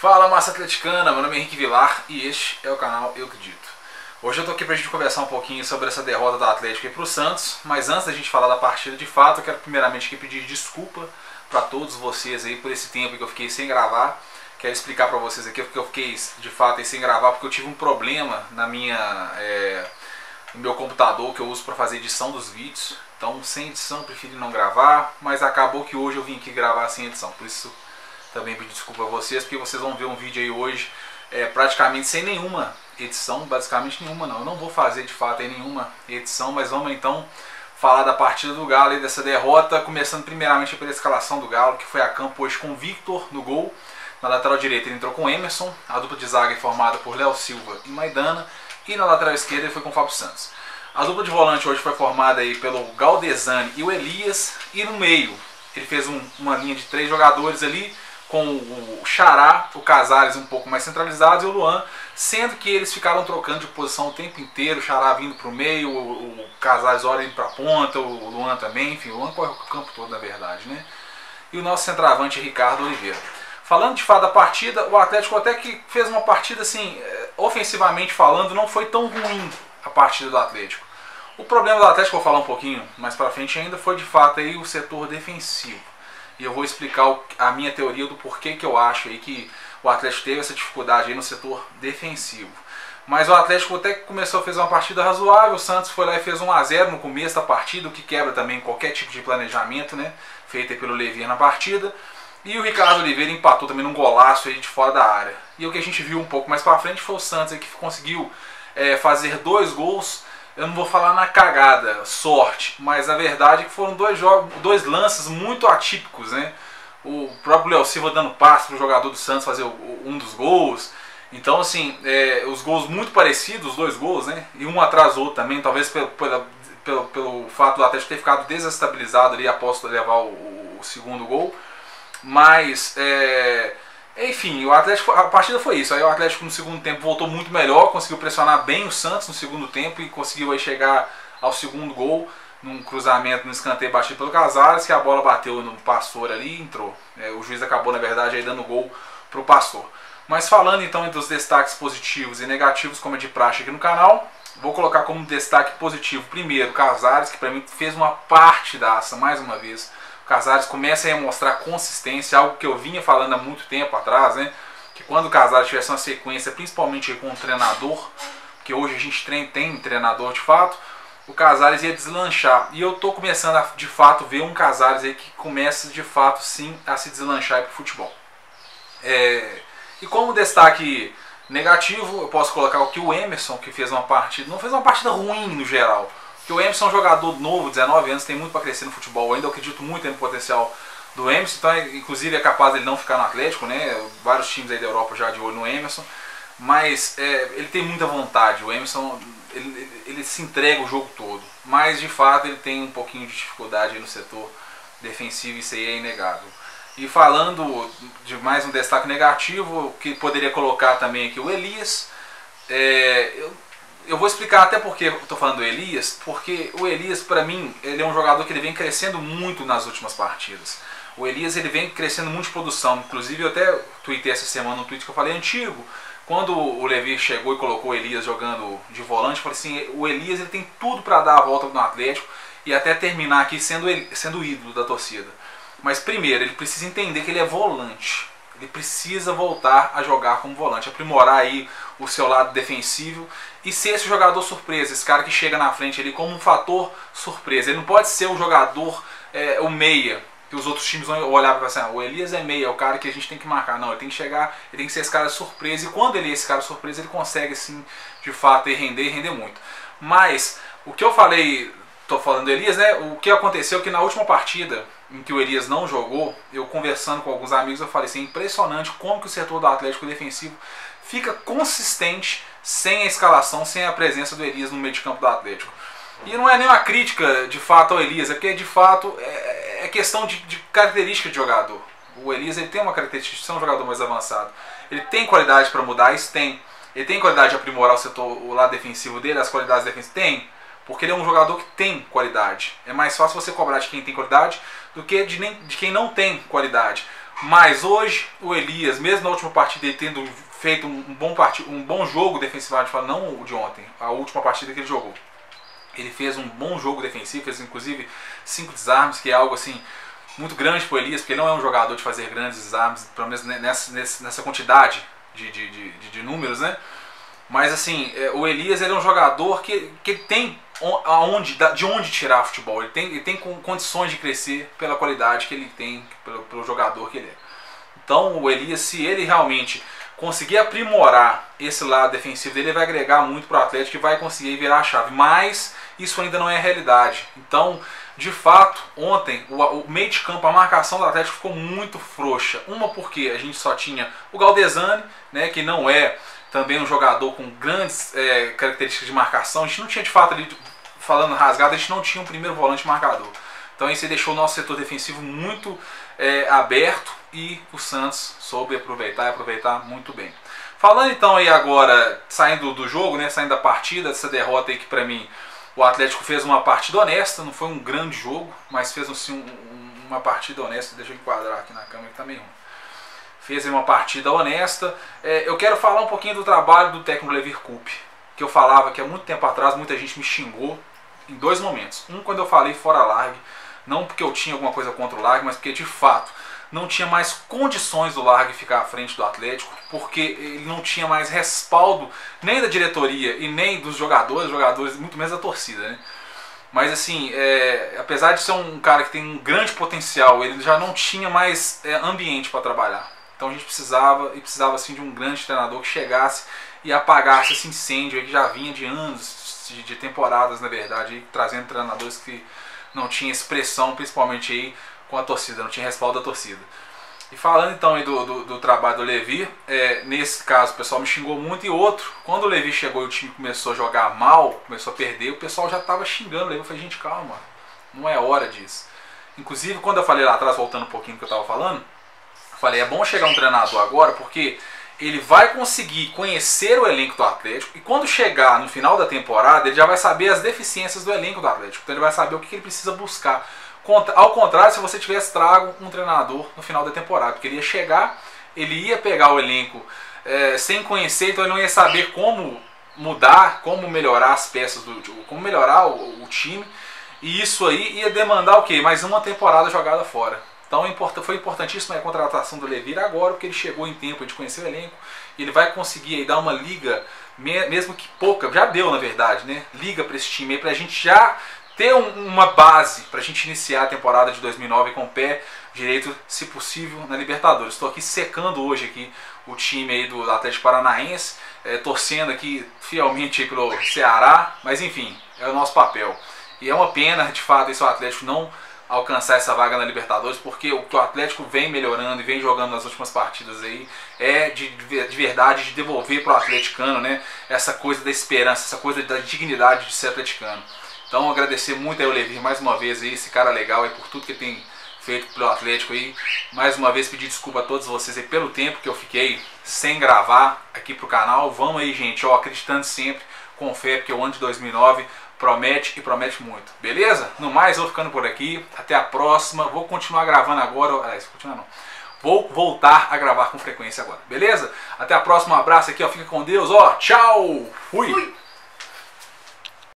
Fala, massa atleticana, meu nome é Henrique Vilar e este é o canal Eu Acredito. Hoje eu tô aqui pra gente conversar um pouquinho sobre essa derrota do Atlético aí pro Santos, mas antes da gente falar da partida de fato, eu quero primeiramente aqui pedir desculpa pra todos vocês aí por esse tempo que eu fiquei sem gravar. Quero explicar pra vocês aqui porque eu fiquei de fato aí sem gravar, porque eu tive um problema na no meu computador que eu uso pra fazer edição dos vídeos. Então sem edição eu preferi não gravar, mas acabou que hoje eu vim aqui gravar sem edição, por isso também pedir desculpa a vocês, porque vocês vão ver um vídeo aí hoje praticamente sem nenhuma edição, basicamente nenhuma não. Eu não vou fazer de fato aí nenhuma edição, mas vamos então falar da partida do Galo e dessa derrota, começando primeiramente pela escalação do Galo, que foi a campo hoje com o Victor no gol. Na lateral direita ele entrou com o Emerson, a dupla de zaga é formada por Léo Silva e Maidana, e na lateral esquerda ele foi com o Fábio Santos. A dupla de volante hoje foi formada aí pelo Galdesani e o Elias, e no meio ele fez uma linha de 3 jogadores ali, com o Xará, o Casares um pouco mais centralizados e o Luan, sendo que eles ficaram trocando de posição o tempo inteiro, o Xará vindo para o meio, o Casares hora indo para a ponta, o Luan também, enfim, o Luan corre o campo todo na verdade, né? E o nosso centroavante é Ricardo Oliveira. Falando de fato da partida, o Atlético até que fez uma partida assim, ofensivamente falando, não foi tão ruim a partida do Atlético. O problema do Atlético, eu vou falar um pouquinho mais para frente ainda, foi de fato aí o setor defensivo. E eu vou explicar a minha teoria do porquê que eu acho aí que o Atlético teve essa dificuldade aí no setor defensivo. Mas o Atlético até que começou a fazer uma partida razoável, o Santos foi lá e fez 1 a 0 no começo da partida, o que quebra também qualquer tipo de planejamento, né, feito aí pelo Levier na partida. E o Ricardo Oliveira empatou também num golaço aí de fora da área. E o que a gente viu um pouco mais pra frente foi o Santos aí que conseguiu fazer 2 gols. Eu não vou falar na cagada, sorte, mas a verdade é que foram 2 lances muito atípicos, né? O próprio Léo Silva dando passe para o jogador do Santos fazer um dos gols. Então, assim, os gols muito parecidos, os 2 gols, né? E um atrás do outro também, talvez pelo fato do Atlético ter ficado desestabilizado ali após levar o segundo gol. Mas, enfim, o Atlético, a partida foi isso. Aí o Atlético no segundo tempo voltou muito melhor, conseguiu pressionar bem o Santos no segundo tempo e conseguiu aí chegar ao segundo gol num cruzamento, no escanteio batido pelo Casares, que a bola bateu no Pastor ali e entrou. O juiz acabou, na verdade, aí dando gol pro Pastor. Mas falando então dos destaques positivos e negativos, como é de praxe aqui no canal, vou colocar como destaque positivo primeiro o Casares, que para mim fez uma partidaça, mais uma vez. Casares começa a mostrar consistência, algo que eu vinha falando há muito tempo atrás, né? Que quando o Casares tivesse uma sequência, principalmente com um treinador, que hoje a gente tem treinador de fato, o Casares ia deslanchar. E eu tô começando a de fato ver um Casares aí que começa de fato sim a se deslanchar para o futebol. E como destaque negativo, eu posso colocar aqui o Emerson, que fez uma partida, não fez uma partida ruim no geral. Porque o Emerson é um jogador novo, 19 anos, tem muito para crescer no futebol ainda. Eu acredito muito no potencial do Emerson, então inclusive é capaz de ele não ficar no Atlético, né? Vários times aí da Europa já de olho no Emerson. Mas ele tem muita vontade, o Emerson ele se entrega o jogo todo. Mas de fato ele tem um pouquinho de dificuldade aí no setor defensivo, isso aí é inegável. E falando de mais um destaque negativo, que poderia colocar também aqui o Elias. Eu vou explicar até porque eu estou falando do Elias, porque o Elias, para mim, ele é um jogador que ele vem crescendo muito nas últimas partidas. O Elias ele vem crescendo muito de produção, inclusive eu até tuitei essa semana um tweet que eu falei antigo, quando o Levi chegou e colocou o Elias jogando de volante, eu falei assim, o Elias ele tem tudo para dar a volta no Atlético e até terminar aqui sendo o ídolo da torcida. Mas primeiro, ele precisa entender que ele é volante. Ele precisa voltar a jogar como volante, aprimorar aí o seu lado defensivo e ser esse jogador surpresa, esse cara que chega na frente ali como um fator surpresa. Ele não pode ser o jogador, o meia, que os outros times vão olhar para assim, o Elias é meia, é o cara que a gente tem que marcar. Não, ele tem que chegar, ele tem que ser esse cara surpresa, e quando ele é esse cara surpresa, ele consegue assim, de fato, render e render muito. Mas, o que eu falei, estou falando do Elias, né? O que aconteceu é que na última partida em que o Elias não jogou, eu conversando com alguns amigos, eu falei assim, impressionante como que o setor do Atlético defensivo fica consistente sem a escalação, sem a presença do Elias no meio de campo do Atlético. E não é nem uma crítica de fato ao Elias, é porque de fato é questão de característica de jogador. O Elias ele tem uma característica de ser um jogador mais avançado. Ele tem qualidade para mudar, isso tem. Ele tem qualidade de aprimorar o lado defensivo dele, as qualidades defensivas? Tem. Porque ele é um jogador que tem qualidade. É mais fácil você cobrar de quem tem qualidade do que de quem não tem qualidade. Mas hoje o Elias, mesmo na última partida ele tendo feito um bom jogo defensivamente, não o de ontem, a última partida que ele jogou, ele fez um bom jogo defensivo, fez inclusive 5 desarmes, que é algo assim muito grande para o Elias, porque ele não é um jogador de fazer grandes desarmes, pelo menos nessa quantidade de números, né? Mas assim, o Elias ele é um jogador que tem de onde tirar futebol, ele tem condições de crescer pela qualidade que ele tem, pelo jogador que ele é. Então o Elias, se ele realmente conseguir aprimorar esse lado defensivo dele, ele vai agregar muito para o Atlético e vai conseguir virar a chave, mas isso ainda não é realidade. Então, de fato, ontem o meio de campo, a marcação do Atlético ficou muito frouxa. Uma porque a gente só tinha o Galdesani, né, que não é também um jogador com grandes características de marcação. A gente não tinha, de fato, ali, falando rasgado, a gente não tinha um primeiro volante marcador. Então isso deixou o nosso setor defensivo muito aberto e o Santos soube aproveitar e aproveitar muito bem. Falando então aí agora, saindo do jogo, né, saindo da partida, dessa derrota aí que pra mim o Atlético fez uma partida honesta, não foi um grande jogo, mas fez assim, uma partida honesta. Deixa eu enquadrar aqui na câmera que tá meio ruim. Fez uma partida honesta. Eu quero falar um pouquinho do trabalho do técnico Levir Coupe, que eu falava que há muito tempo atrás muita gente me xingou em 2 momentos. Um, quando eu falei fora Largue, não porque eu tinha alguma coisa contra o Largue, mas porque de fato não tinha mais condições do Largue ficar à frente do Atlético, porque ele não tinha mais respaldo nem da diretoria e nem dos jogadores, muito menos da torcida, né? Mas assim, apesar de ser um cara que tem um grande potencial, ele já não tinha mais ambiente para trabalhar. Então a gente precisava assim, de um grande treinador que chegasse e apagasse esse incêndio aí que já vinha de anos, de temporadas na verdade, aí, trazendo treinadores que não tinham expressão, principalmente aí com a torcida, não tinha respaldo da torcida. E falando então aí do trabalho do Levir, nesse caso o pessoal me xingou muito, e outro, quando o Levir chegou e o time começou a jogar mal, começou a perder, o pessoal já estava xingando o Levir. Eu falei, gente, calma, não é hora disso. Inclusive, quando eu falei lá atrás, voltando um pouquinho do que eu estava falando, eu falei, é bom chegar um treinador agora, porque ele vai conseguir conhecer o elenco do Atlético, e quando chegar no final da temporada, ele já vai saber as deficiências do elenco do Atlético, então ele vai saber o que ele precisa buscar. Ao contrário, se você tivesse trago um treinador no final da temporada, porque ele ia chegar, ele ia pegar o elenco sem conhecer, então ele não ia saber como mudar, como melhorar as peças, como melhorar o time, e isso aí ia demandar o quê? Mais uma temporada jogada fora. Então foi importantíssima a contratação do Levir agora, porque ele chegou em tempo de conhecer o elenco, e ele vai conseguir aí dar uma liga, mesmo que pouca, já deu na verdade, né? Liga para esse time aí, pra gente já ter uma base para a gente iniciar a temporada de 2009 com o pé direito, se possível, na Libertadores. Estou aqui secando hoje aqui o time aí do Atlético Paranaense, torcendo aqui fielmente aí pelo Ceará, mas enfim, é o nosso papel. E é uma pena, de fato, esse Atlético não alcançar essa vaga na Libertadores, porque o que o Atlético vem melhorando e vem jogando nas últimas partidas aí é de verdade de devolver para o atleticano, né, essa coisa da esperança, essa coisa da dignidade de ser atleticano. Então agradecer muito aí ao Levir mais uma vez aí, esse cara legal aí, por tudo que ele tem feito pelo Atlético aí. Mais uma vez pedir desculpa a todos vocês aí pelo tempo que eu fiquei sem gravar aqui pro canal. Vamos aí, gente, ó, acreditando sempre, com fé, porque o ano de 2009 promete e promete muito. Beleza? No mais, eu vou ficando por aqui. Até a próxima. Vou continuar gravando agora. Continuar não. Vou voltar a gravar com frequência agora. Beleza? Até a próxima. Um abraço aqui, ó. Fica com Deus. Ó, tchau. Fui.